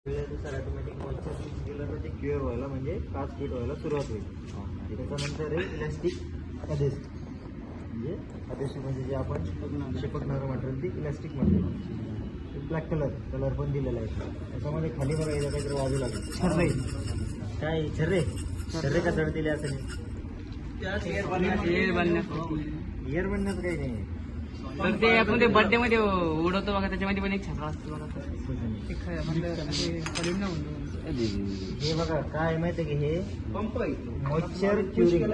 वेळेनुसार automatic moisture mix केलं तर ते क्युअर व्हायला म्हणजे काच फिट व्हायला सुरुवात होईल. त्याच्यानंतर हे इलॅस्टिक अधेसिव्ह म्हणजे अधेसिव्ह म्हणजे जे आपण चिपकणारं मटेरियल ते इलॅस्टिक मटेरियल. ब्लॅक कलर पण दिलेला आहे त्याच्यामध्ये. खाली बघा याला काहीतरी वाजू लागेल. छर्रे काय छर्रे का चढतील असं नाही. एअर बनण्याचं काही नाही. तर ते आपण ते बर्थडे मध्ये उडवतो बघा त्याच्यामध्ये पण एक छत्रा असतो बघा. हे बघा काय माहिती आहे की हे मॉइश्चर क्युरिंग.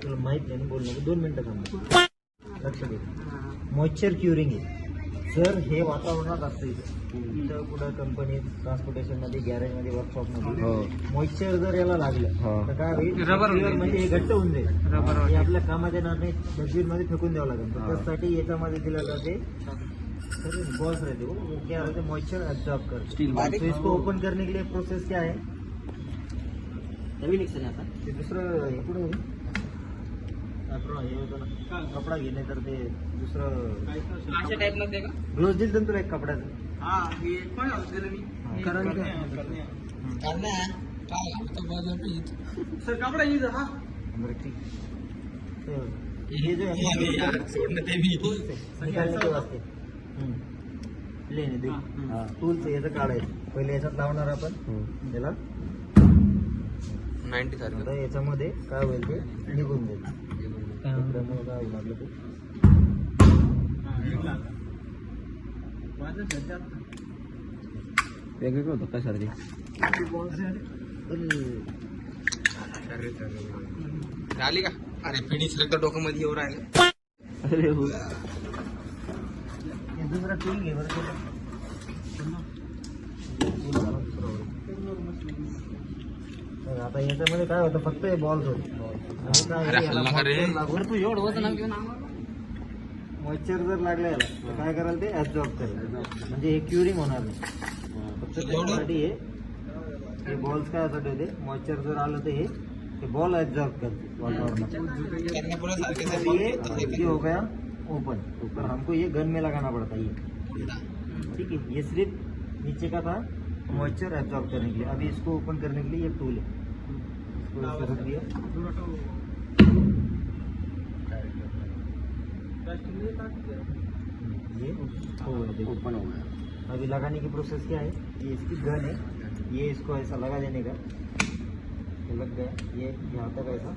तुला माहित नाही बोलणं 2 मिनिटं थांबा. लक्ष दे. मॉइश्चर क्युरिंग आहे. जर हे वातावरणात असतं इथं कुठं कंपनीत ट्रान्सपोर्टेशनमध्ये गॅरेजमध्ये वर्कशॉपमध्ये मॉइश्चर जर याला लागलं तर काय होईल रबर म्हणजे हे घट्ट होऊन जाईल. हे आपल्या कामाच्या नावाने डस्टबिनमध्ये फेकून द्यावं लागेल. त्यासाठी याच्यामध्ये दिलं जाते बॉल्स रहते वो क्या होते मॉइश्चर एब्जॉर्ब कर. तो इसको ओपन करने के लिए प्रोसेस क्या है ते दुसरं हे पुढे हे होतं ना कपडा घे नाही तर ते दुसरं अशा टाइप मध्ये का ग्लोव्ह दिलं ना तुला एक कपड्याचं. सर कपडा येईल हा बरं ठीक. हे जो निकालने के वास्ते लेणे दे टूल्स याचं काढायचं. पहिले याच्यात लावणार आपण याला 90 सारखं. आता याच्यामध्ये काय होईल ते निघून जाईल. त्यामुळे काय होईल आपलं ते वेगवेगळं होतं काय सारखे आली का. अरे पिढी तर डोकं मध्ये येऊ राहिलं. अरे हो दुसरा टूल घे बरं. आता याच्यामध्ये काय होतं फक्त हे बॉल्स होते. तू एवढं वजन घेऊन मॉइश्चर जर लागलं याला तर काय करायला ते ऍब्झॉर्ब करेल म्हणजे हे क्युरिंग होणार नाही. फक्त त्याच्यासाठी हे बॉल्स काय यासाठी होते मॉइश्चर जर आलं तर हे बॉल ऍब्झॉर्ब करते वातावरणात. ये हो गया ओपन. तो हमको ये गन में लगाना पड़ता है ये. ठीक है ये सिर्फ नीचे का था मॉइश्चर एब्जॉर्ब करने के लिए. अभी इसको ओपन करने के लिए ये टूल है. इसको ऐसे रख दिया. ये ओपन हो गया. अभी लगाने की प्रोसेस क्या है ये इसकी गन है. ये इसको ऐसा लगा देने का. ये लग गया. ये यहाँ तक ऐसा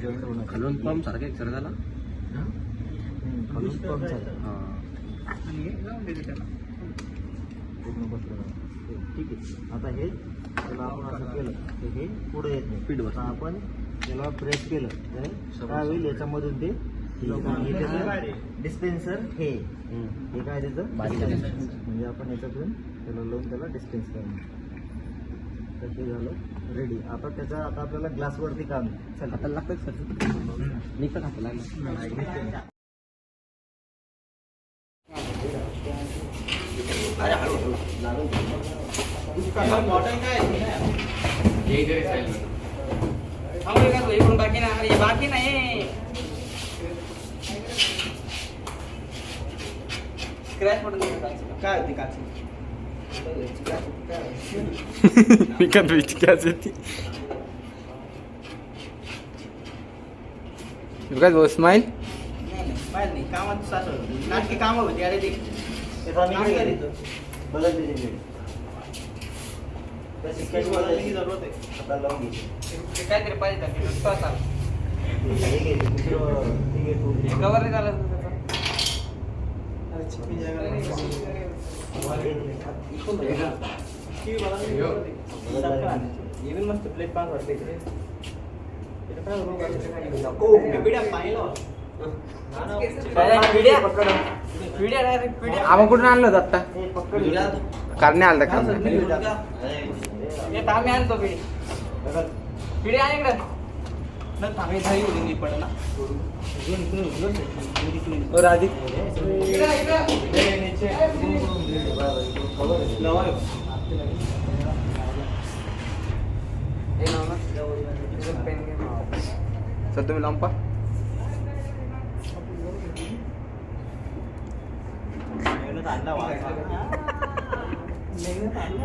जॉइंट होना चाहिए. पंप सारखं एक सर झाला. खालून पंप सारखं पूर्ण बसलं. ठीक आहे. आता हे त्याला आपण असं केलं तर हे पुढे येत नाही. स्पीड बस. आपण त्याला प्रेस केलं तर काय होईल याच्यामधून ते डिस्पेन्सर हे काय त्याचं म्हणजे आपण याच्यातून त्याला लावून त्याला डिस्पेन्स करणार. तर ते झालं रेडी. आता त्याचा आता आपल्याला ग्लासवरती काम चल आता लागतं सर निघतं का लागलं. बाकी नाही बाकी नाही स्क्रॅच पडून काय होती काच काय स्माईल नाही कामात नाटकी कामं होती. अरे ते काहीतरी पाहिजे कवर नाही झालं मस्त प्लेट पाच वाटते. आपण कुठून आणलं होतं आता कारणे आलं का आम्ही आणतो पिढी पिढी आहे इकडं थांबी झाली होती पडेल ना राधिक सर तुम्ही लांब चालू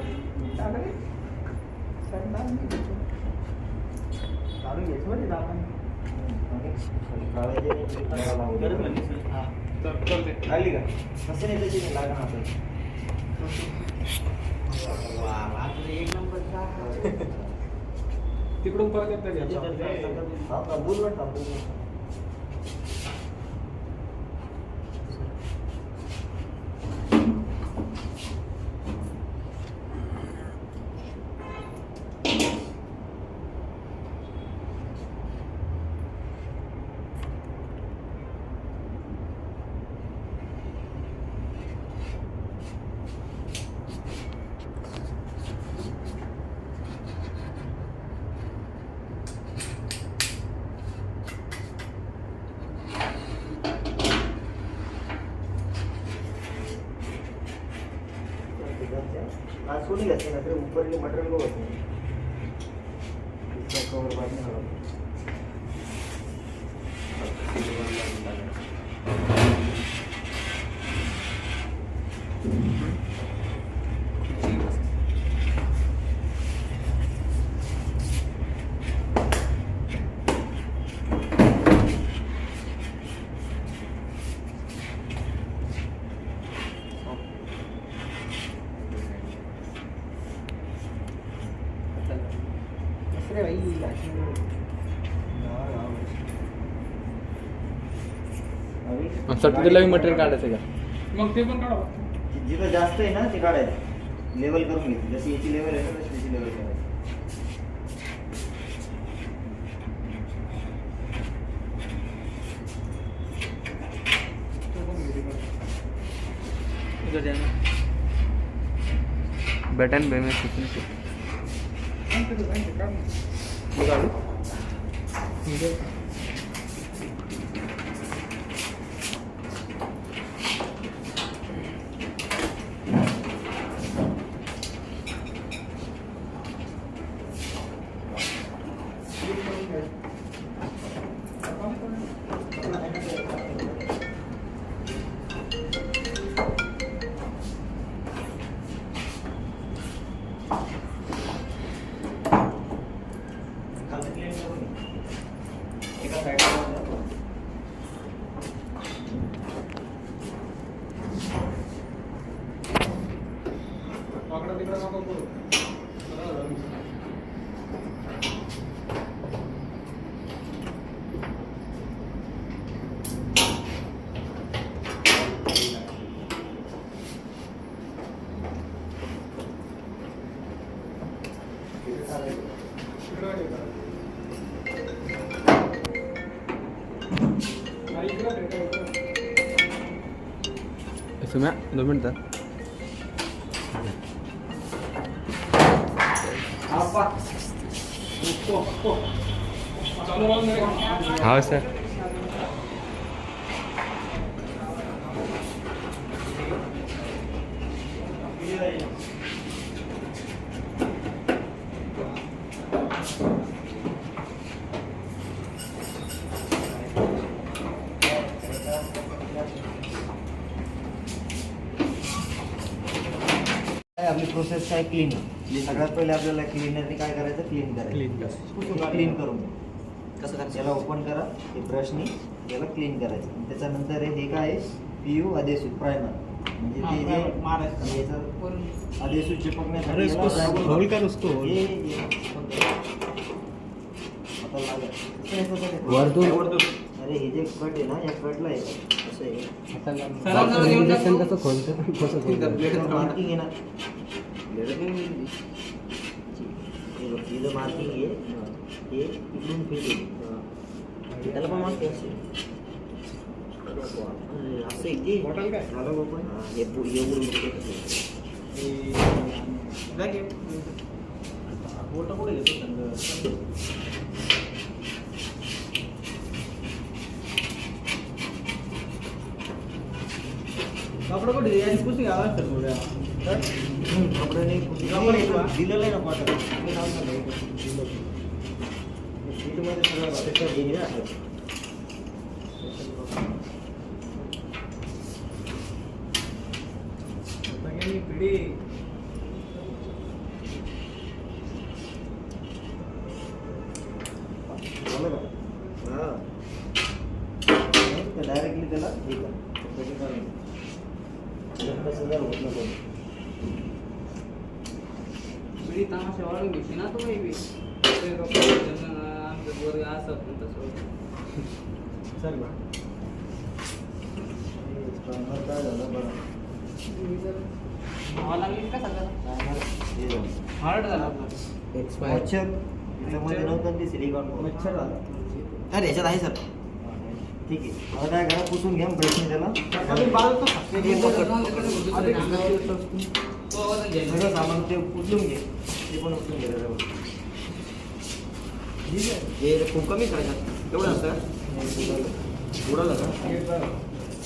घ्यायचं म्हणजे आपण लागली का कसं नाही त्याची लागणार आपल्याला. एक नंबर तिकडून परत येतं हा का बोलवर टाकतो. आज कोणी घ्यायचं ना तर उपरले मटेरियल बघत नाही. इसका कवर बांधणे हवा. अरे भाई अभी तुला मटेरियल काढायचं का मग ते पण काढा. जिथं जास्त आहे ना ते काढायचं. लेवल करून घे. जशी याची लेवल आहे ना तशी त्याची लेवल करायची. बटन बेमे खालचं clean करून घे. एका साईडला वाकडं तिकडं नको करू. तिकडं हे करा. हा, इकडं भेटायचं. सुम्या 2 मिनिटं चालू राहून दे. हा सर आपली प्रोसेस काय क्लीन. सगळ्यात पहिले आपल्याला क्लीनरने काय करायचं, क्लीन करायचं. क्लीन करून कसं करायचं, याला ओपन करा. हे ब्रशनी याला क्लीन करायचं. आणि त्याच्यानंतर हे काय PU अदेसूत प्रायमर, म्हणजे ते जे याचं अदेसूत चिपकण्यासाठी याला primer. होल कर उसको आता लागेल. वरतून अरे हे जे कट आहे ना, या कटला आहे असं आहे. इंजेक्शन कसं खोलतं मार्किंग आहे ना, इथं मार्किंग आहे. हे इकडून फिट आहे. त्याला पण मार्किंग असेल असं आहे की बॉटल काय झालं ओपन. हे एवढं मोठं कुठे घेतो. कपडे कुठे याची पुसी घ्यावं लागतं थोड्या कपड्याने दिलेलं आहे ना पाठवलं. सीटमध्ये सगळं त्याच्यावर गेली ना. पिढी किती तमाशा वाढून घेशी ना तू बी आमचं वर्ग असं पण तसं चल बा. काय झालं बघा. मला लागली का सगळं हार्ड झाला मच्छर याच्यामध्ये नव्हतं ते सिलिकॉन मच्छर झालं. अरे याच्यात आहे सर ठीक आहे. आता काय करा, पुसून घ्या ब्रशने त्याला. सगळं सामान ते उचलून घे. ते पण उचलून घे त्याच्यावर. हे खूप कमी करायचं एवढं असतं उडालं का?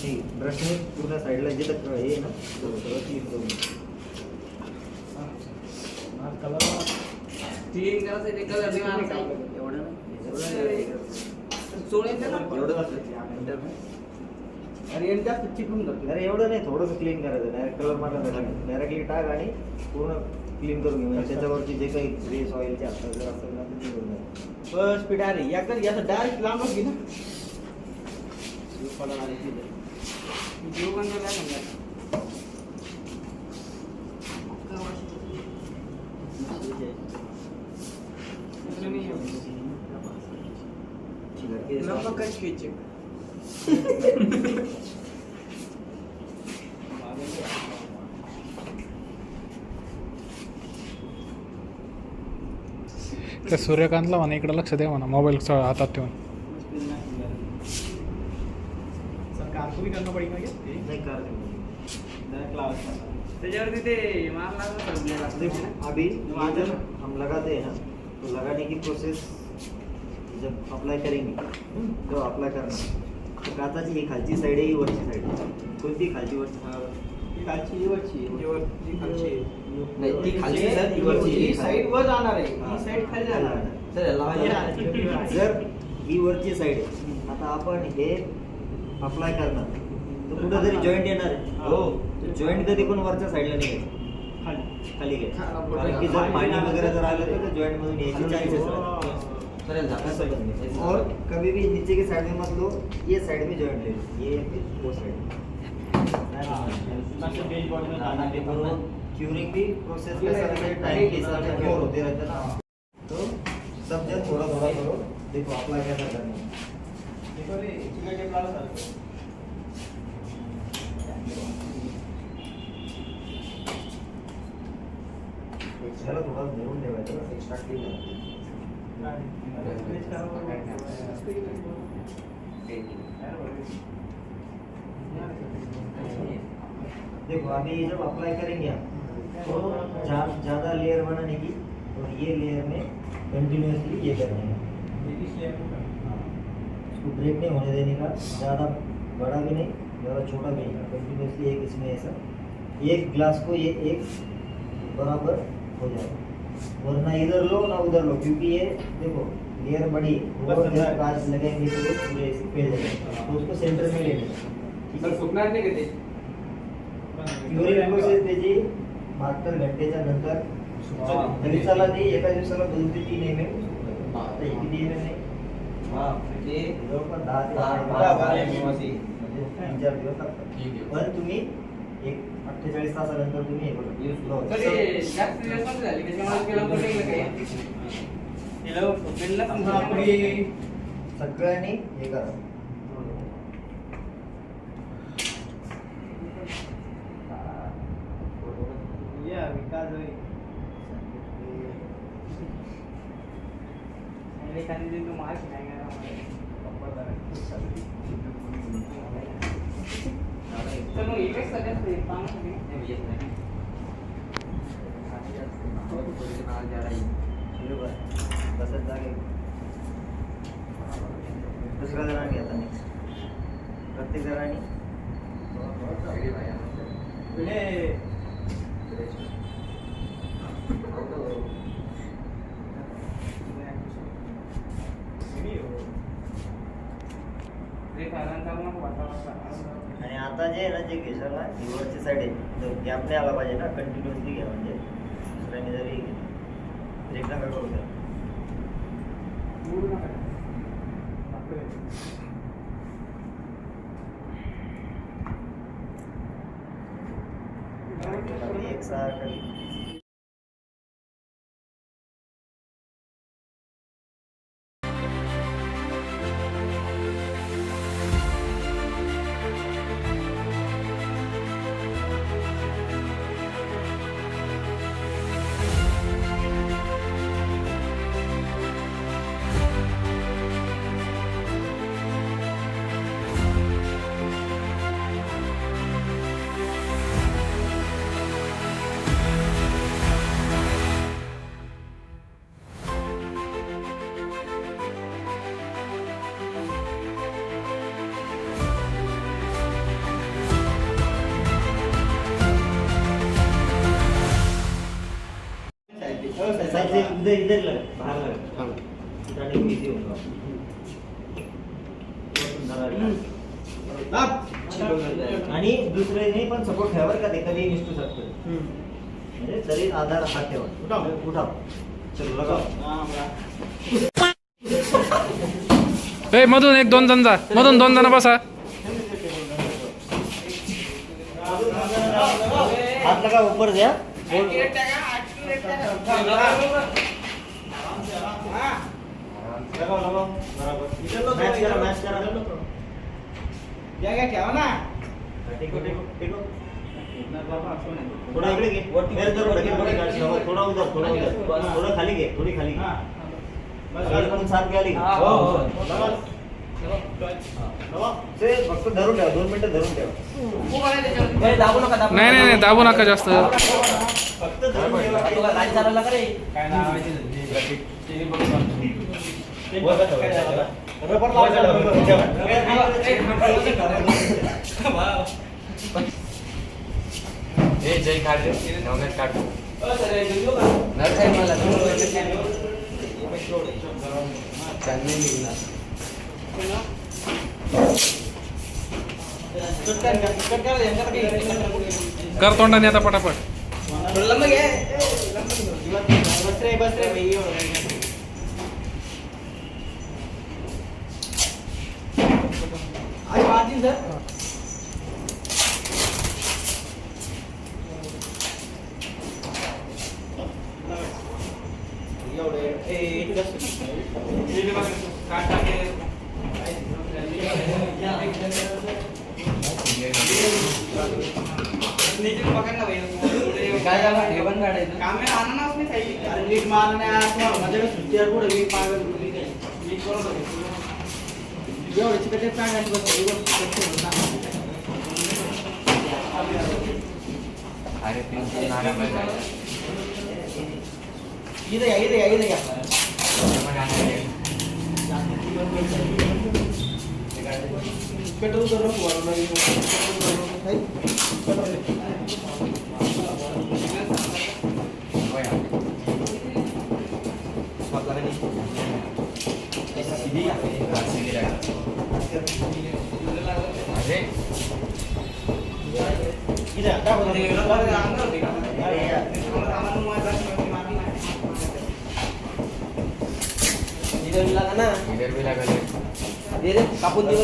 ठीक. ब्रशने पूर्ण साईडला जे हे आहे ना सगळं क्लीन करून घे. क्लीन करायचं ते कलर एवढं अरे जास्त चिकून जातो अरे एवढं नाही, थोडंसं क्लीन करायचं. डायरेक्ट कलर मारायला डायरेक्टली टाक आणि पूर्ण क्लीन करून घे. म्हणजे त्याच्यावरची जे काही ग्रेस ऑइलचे असतात जर असेल ना ते clean करून घे. बस स्पीड अरे याकडे याचं डायरेक्ट लांबच घे ना जीव बनवला त्या सूर्यकांतला म्हणा इकडे लक्ष द्या म्हणा, मोबाईल हातात ठेवून. नाही का? त्याच्यावरती ते मार लागला देखो अभी जब हम लगाते हैं ना तो लगाने की प्रोसेस जब अप्लाई करेंगे जब अप्लाई करना तो काचाची ही खालची साईड आहे ही वरची साईड आहे. कोणती खालची वरची? खालची वरची नाही, ती खालची सर, ही वरची. ही साईड वर जाणार आहे हा. ही साईड खाली जाणार आहे. सर जर ही वरची साईड आहे, आता आपण हे अप्लाय करणार तर कुठेतरी जॉईंट येणार आहे. हो जॉईंट कधी पण वरच्या साईडला नाही घ्यायचं, खाली घ्यायचं. कारण की जर पाणी वगैरे जर आलं तर जॉइंट मधून यायची चांसेस रहते. और कभी भी नीचे की साइड में मत लो, ये साइड में जॉइंट ले लो, ये फिर वो साइड. क्यूरिंग भी प्रोसेस कैसा रहता है, टाइम के हिसाब से क्योर होते रहते हैं. तो सब जन थोड़ा थोड़ा करो. देखो अप्लाई कैसा करना है. देखो रे चिकन के प्लास सारखं त्याला थोडा धरून ठेवायचं ना, एक्स्ट्रा क्लीन. देखो अभी जब अप्लाई करेंगे आप तो ज़्यादा लेयर बनाने की और ये लेयर में कंटिन्यूसली ये करना है. इसको ब्रेक नहीं होने देने का, ज़्यादा बड़ा भी नहीं ज़्यादा छोटा भी नहीं. कंटिन्यूसली एक इसमें ऐसा एक ग्लास को ये एक बराबर हो जाए, वरना इधर लो ना उधर लो, क्योंकि ये देखो लेयर बड़ी और जब कांच लगेंगे तो ये पूरे ऐसे फैल जाएगा. तो उसको सेंटर में ले लेना. सर सुकणार नाही का ते क्युरिंग प्रोसेस त्याची 72 घंटेच्या नंतर तरी चला ते एका दिवसाला 2 ते 3 mm. आता हे किती mm नाही, ते जवळपास 10 ते 12 म्हणजे 3-4 दिवस लागतात. पण तुम्ही एक 48 तासानंतर तुम्ही हे बघा तरी जास्त दिवस पण झाले त्याच्यामुळे केलं पण काही केलं बिलला समजा आपली सगळ्यांनी हे करा. या विकास होईल एखादी दिन तू मार्क नाही तर मग एकच सगळ्यात तसंच जागे दुसऱ्या जणांनी आता नेक्स्ट प्रत्येक जणांनी आणि आता जे आहे ना जे घेशाल ना वरची साईड आहे तर गॅप नाही आला पाहिजे ना, कंटिन्युअसली घ्या. म्हणजे दुसऱ्याने जरी ब्रेक नका करू द्या. एक सारखं साइड से इधर लगा, बाहर लगा। उठाने को easy होगा। आणि दुसऱ्याने पण सपोर्ट ठेवा का ते कधी निसटू शकतो म्हणजे तरी आधार हात ठेवा उठाव चलो लगाव ए मधून एक दोन जण जा, मधून 2 जण बसा. हाथ लगा ऊपर दिया लगाओ लगाओ बराबर मैच करा क्या क्या ना टेको थोड़ा इकडे घे मेरे जरूर थोड़ा उधर थोड़ा खाली घे थोड़ी खाली घे गाडी पण साथ घ्याली से फक्त धरून ठेवा 2 मिनिटं धरून ठेवा दाबू नका नाही नाही नाही, दाबू नका जास्त. फक्त धरून ठेवा गाडी चालवला का रे काय नाव आहे रबर लावायचा हे जय काढ नवनाथ काढ चांगले निघणार कर तोंडाने आता पटापट. बस रे भाई आई मार्जिन सर अरे तीन आरामात झालं. इधर या पेट्रोल करो अरे इधर लगा ना इधर भी लगा दे रे कापून दे